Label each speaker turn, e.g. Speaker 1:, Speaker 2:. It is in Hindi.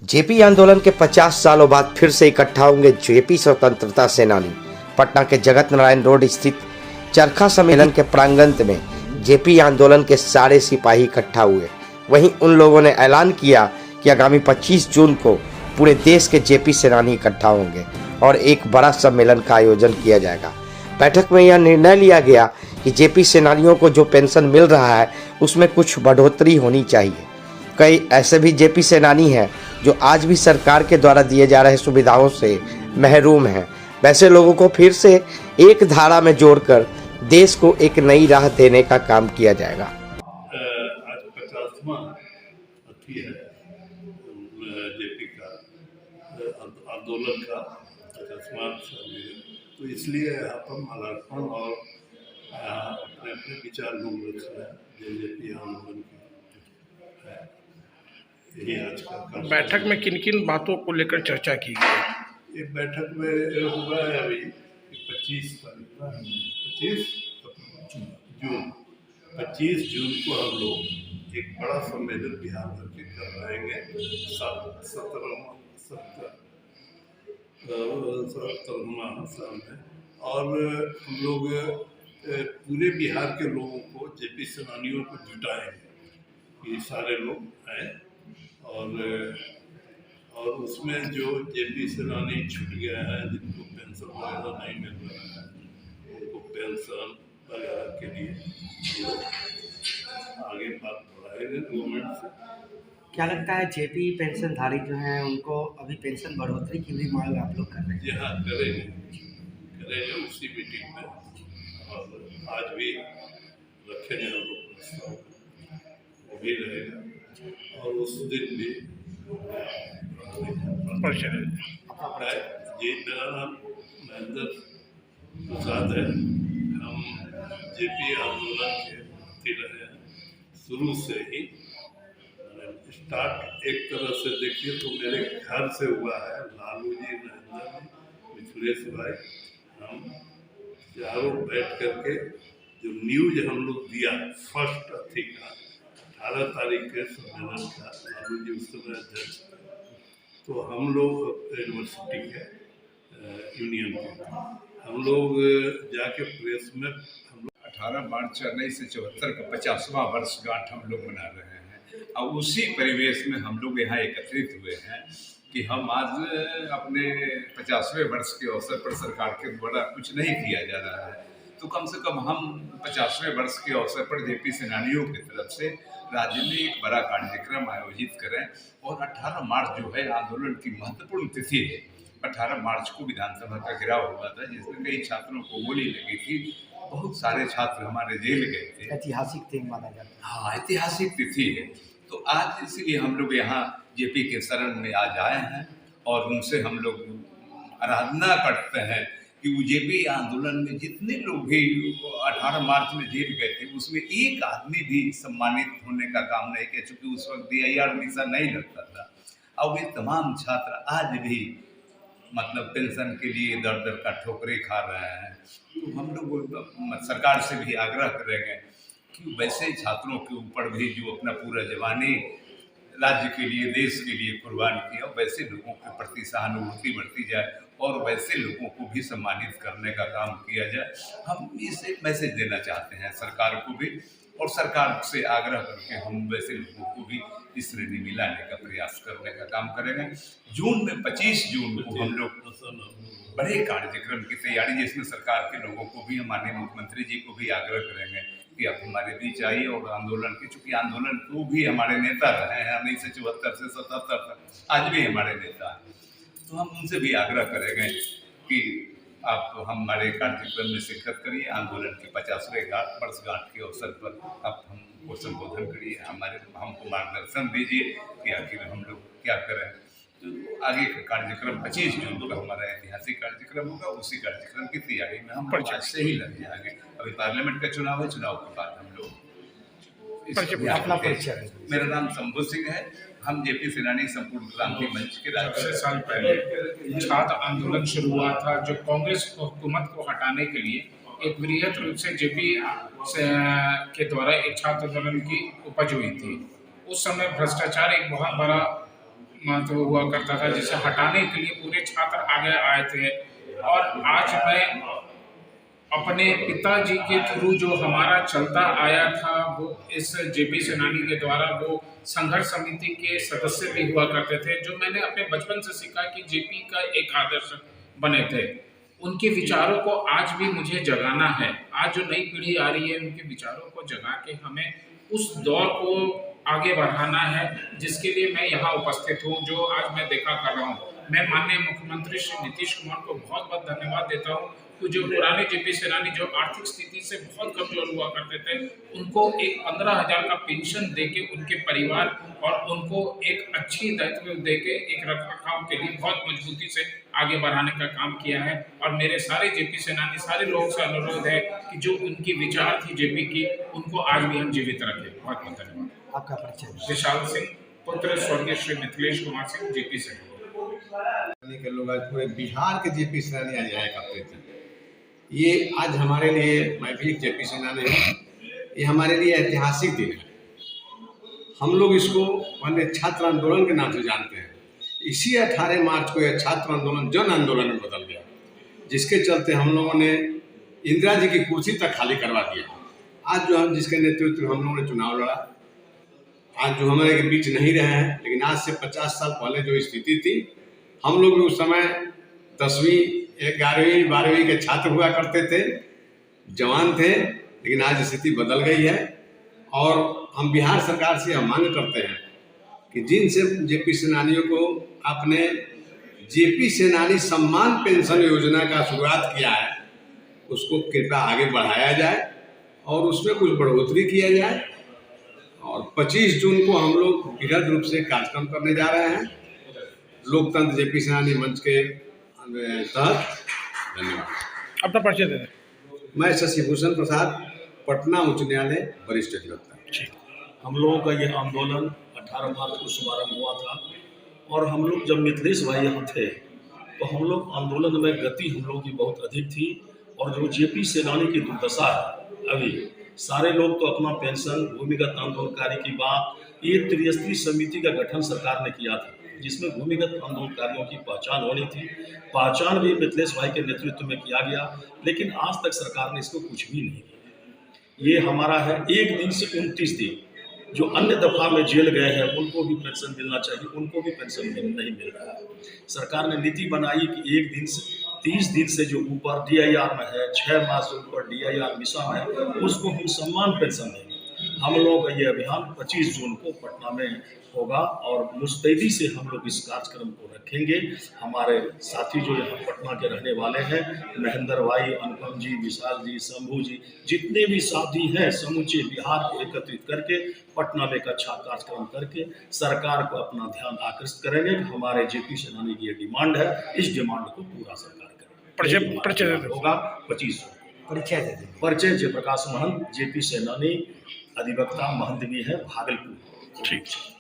Speaker 1: जेपी आंदोलन के 50 सालों बाद फिर से इकट्ठा होंगे जेपी स्वतंत्रता सेनानी। पटना के जगत नारायण रोड स्थित चरखा सम्मेलन के प्रांगण में जेपी आंदोलन के सारे सिपाही इकट्ठा हुए। वहीं उन लोगों ने ऐलान किया कि आगामी 25 जून को पूरे देश के जेपी सेनानी इकट्ठा होंगे और एक बड़ा सम्मेलन का आयोजन किया जाएगा। बैठक में यह निर्णय लिया गया कि जेपी सेनानियों को जो पेंशन मिल रहा है उसमें कुछ बढ़ोतरी होनी चाहिए। कई ऐसे भी जेपी सेनानी हैं जो आज भी सरकार के द्वारा दिए जा रहे सुविधाओं से महरूम हैं। वैसे लोगों को फिर से एक धारा में जोड़कर देश को एक नई राह देने का काम किया जाएगा।
Speaker 2: आज 50वां अथी है जेपी का आंदोलन का 50वां तो इसलिए यहाँ पर माल्यार्पण और अपने अपने विचार लोग रख रहे हैं जेपी आंदोलन की। यही आज का
Speaker 3: बैठक में किन किन बातों को लेकर चर्चा की गई?
Speaker 2: एक बैठक में हुआ है अभी 25 जून को हम लोग एक बड़ा सम्मेलन बिहार भर के कर रहेंगे। 17वां साल में और हम लोग पूरे बिहार के लोगों को जेपी सेनानियों को जुटाएंगे। ये सारे लोग हैं और उसमें जो जेपी सेनानी छूट गया है, जिनको पेंशन वगैरह नहीं मिल रहा है, उनको पेंशन वगैरह के लिए आगे बात बढ़ाएंगे गवर्नमेंट से।
Speaker 4: क्या लगता है जेपी पेंशनधारी जो हैं उनको अभी पेंशन बढ़ोतरी की भी मांग आप लोग कर रहे हैं?
Speaker 2: जी हाँ, करेंगे उसी मीटिंग में और आज भी रखेंगे हम लोग प्रस्ताव, वो भी रहेगा और उस दिन भी जी। मेरा नाम महेंद्र प्रसाद है। हम जेपी आंदोलन के साथी रहे हैं शुरू से ही। स्टार्ट एक तरह से देखिए तो मेरे घर से हुआ है। लालू जी, महेंद्र, मिथिलेश भाई, हम चारों बैठ करके जो न्यूज हम लोग दिया फर्स्ट अथी का 18 तारीख के सम्मेलन का, लालू जी उस समय अध्यक्ष थे, तो हम लोग यूनिवर्सिटी के यूनियन के हम लोग जाके प्रेस में हम लोग
Speaker 5: 18 मार्च 1974 का 50वां वर्षगांठ हम लोग मना रहे हैं और उसी परिवेश में हम लोग यहाँ एकत्रित हुए हैं कि हम आज अपने 50वें वर्ष के अवसर पर सरकार के द्वारा कुछ नहीं किया जा रहा है, तो कम से कम हम 50वें वर्ष के अवसर पर जेपी सेनानियों की तरफ से राज्य में एक बड़ा कार्यक्रम आयोजित करें। और 18 मार्च जो है आंदोलन की महत्वपूर्ण तिथि है। 18 मार्च को विधानसभा का घेराव हुआ था जिसमें कई छात्रों को गोली लगी थी, बहुत सारे छात्र हमारे जेल गए थे।
Speaker 4: ऐतिहासिक दिन माना जाता है।
Speaker 5: हाँ, ऐतिहासिक तिथि है। तो आज इसीलिए हम लोग यहाँ जेपी के शरण में आज आए हैं और उनसे हम लोग आराधना करते हैं कि वो जेपी आंदोलन में जितने लोग भी 18 मार्च में जेल गए थे उसमें एक आदमी भी सम्मानित होने का काम नहीं किया, चूँकि उस वक्त DIR वीज़ा नहीं लगता था। और वे तमाम छात्र आज भी मतलब पेंशन के लिए दर दर का ठोकरे खा रहे हैं। तो हम लोग सरकार से भी आग्रह करेंगे कि वैसे छात्रों के ऊपर भी जो अपना पूरा जवानी राज्य के लिए, देश के लिए कुर्बान किया, वैसे लोगों के प्रति सहानुभूति बढ़ती जाए और वैसे लोगों को भी सम्मानित करने का काम किया जाए। हम इसे मैसेज देना चाहते हैं सरकार को भी और सरकार से आग्रह करके हम वैसे लोगों को भी इस श्रेणी में लाने का प्रयास करने का काम करेंगे। जून में 25 जून को हम लोग बड़े कार्यक्रम की तैयारी, जिसमें सरकार के लोगों को भी, माननीय मुख्यमंत्री जी को भी आग्रह करेंगे कि आप हमारे बीच आइए और आंदोलन की, चूँकि आंदोलन को भी हमारे नेता रहे हैं 1974 से 77 तक, आज भी हमारे नेता हैं, तो हम उनसे भी आग्रह करेंगे कि आप हमारे कार्यक्रम में शिरकत करिए। आंदोलन के 50वें वर्षगांठ के अवसर पर आप हमको संबोधन करिए, हमको मार्गदर्शन दीजिए कि आखिर हम लोग क्या करें। तो आगे का कार्यक्रम 25 जून को हमारा ऐतिहासिक कार्यक्रम होगा। उसी कार्यक्रम की तैयारी में हम आज से ही लग जाएंगे। अभी पार्लियामेंट का चुनाव है, चुनाव के बाद हम लोग मेरा नाम शंभू सिंह है। हम जेपी सेनानी संपूर्ण क्रांति मंच के
Speaker 3: से साल पहले छात्र आंदोलन शुरू हुआ था जो कांग्रेस हुकूमत को हटाने के लिए एक वृहद रूप से जेपी के द्वारा एक छात्र आंदोलन की उपज हुई थी। उस समय भ्रष्टाचार एक बहुत बड़ा महत्व हुआ करता था, जिसे हटाने के लिए पूरे छात्र आगे आए थे। और आज मैं अपने पिताजी के थ्रू जो हमारा चलता आया था, वो इस जेपी सेनानी के द्वारा वो संघर्ष समिति के सदस्य भी हुआ करते थे, जो मैंने अपने बचपन से सीखा कि जेपी का एक आदर्श बने थे। उनके विचारों को आज भी मुझे जगाना है। आज जो नई पीढ़ी आ रही है, उनके विचारों को जगा के हमें उस दौर को आगे बढ़ाना है, जिसके लिए मैं यहाँ उपस्थित हूँ, जो आज मैं देखा कर रहा हूँ। मैं माननीय मुख्यमंत्री श्री नीतीश कुमार को बहुत बहुत धन्यवाद देता हूँ कि जो पुराने जेपी सेनानी जो आर्थिक स्थिति से बहुत कमजोर हुआ करते थे, उनको एक 15,000 का पेंशन देके उनके परिवार और उनको एक अच्छी दायित्व देके एक रखरखाव के लिए बहुत मजबूती से आगे बढ़ाने का काम किया है। और मेरे सारे जेपी सेनानी, सारे लोगों से अनुरोध है कि जो उनकी विचार थी जेपी की, उनको आज भी हम जीवित रखें। बहुत बहुत धन्यवाद।
Speaker 4: आपका परिचय?
Speaker 3: विशाल सिंह, पुत्र स्वर्गीय श्री मिथिलेश कुमार सिंह, जेपी से।
Speaker 6: के लोग आज पूरे बिहार के जेपी सेनानी आज आया करते थे। ये आज हमारे लिए, मैं भी एक जेपी सेनानी हूँ, ये हमारे लिए ऐतिहासिक दिन है। हम लोग इसको पहले छात्र आंदोलन के नाम से जानते हैं। इसी 18 मार्च को यह छात्र आंदोलन जन आंदोलन में बदल गया, जिसके चलते हम लोगों ने इंदिरा जी की कुर्सी तक खाली करवा दिया। आज जो हम जिसके नेतृत्व हम लोगों ने चुनाव लड़ा, आज जो हमारे के बीच नहीं रहे हैं, लेकिन आज से 50 साल पहले जो स्थिति थी, हम लोग भी उस समय 10वीं 11वीं 12वीं के छात्र हुआ करते थे, जवान थे, लेकिन आज स्थिति बदल गई है। और हम बिहार सरकार से यह मांग करते हैं कि जिनसे जेपी सेनानियों को आपने जेपी सेनानी सम्मान पेंशन योजना का शुरुआत किया है, उसको कृपया आगे बढ़ाया जाए और उसमें कुछ बढ़ोतरी किया जाए। और 25 जून को हम लोग बृहद रूप से कार्यक्रम करने जा रहे हैं लोकतंत्र जेपी सेनानी मंच के तहत। धन्यवाद।
Speaker 3: अपना परिचय दे दें।
Speaker 6: मैं शशिभूषण प्रसाद, पटना उच्च न्यायालय वरिष्ठ अधिवक्ता।
Speaker 7: हम लोगों का ये आंदोलन 18 मार्च को शुभारंभ हुआ था और हम लोग जब मिथिलेश भाई यहाँ थे तो हम लोग आंदोलन में गति हम लोगों की बहुत अधिक थी। और जो जेपी सेनानी की दुर्दशा है, अभी सारे लोग तो अपना पेंशन, भूमिगत आंदोलनकारी की बात, ये त्रिस्तरीय समिति का गठन सरकार ने किया था, जिसमें भूमिगत आंदोलनकारियों की पहचान होनी थी। पहचान भी मिथिलेश भाई के नेतृत्व में किया गया, लेकिन आज तक सरकार ने इसको कुछ भी नहीं किया। ये हमारा है 1 दिन से 29 दिन, जो अन्य दफा में जेल गए हैं उनको भी पेंशन मिलना चाहिए, उनको भी पेंशन नहीं मिल रहा है। सरकार ने नीति बनाई कि 1 दिन से 30 दिन से जो ऊपर DIR में है, 6 माह से ऊपर DIR मिसा में है, उसको हम सम्मान पेंशन देंगे। हम लोगों का ये अभियान 25 जून को पटना में होगा और मुस्तैदी से हम लोग इस कार्यक्रम को रखेंगे। हमारे साथी जो यहाँ पटना के रहने वाले हैं, महेंद्र भाई, अनुपम जी, विशाल जी, शंभू जी, जितने भी साथी हैं, समूचे बिहार को एकत्रित करके पटना में एक अच्छा कार्यक्रम करके सरकार को अपना ध्यान आकर्षित करेंगे। हमारे जेपी सेनानी की ये डिमांड है, इस डिमांड को पूरा सरकार करेगी। परिचय होगा 25 जून।
Speaker 4: परिचय दे दें।
Speaker 7: परिचय जयप्रकाश महंत, जेपी सेनानी, अधिवक्ता महंत भी है, भागलपुर। ठीक है।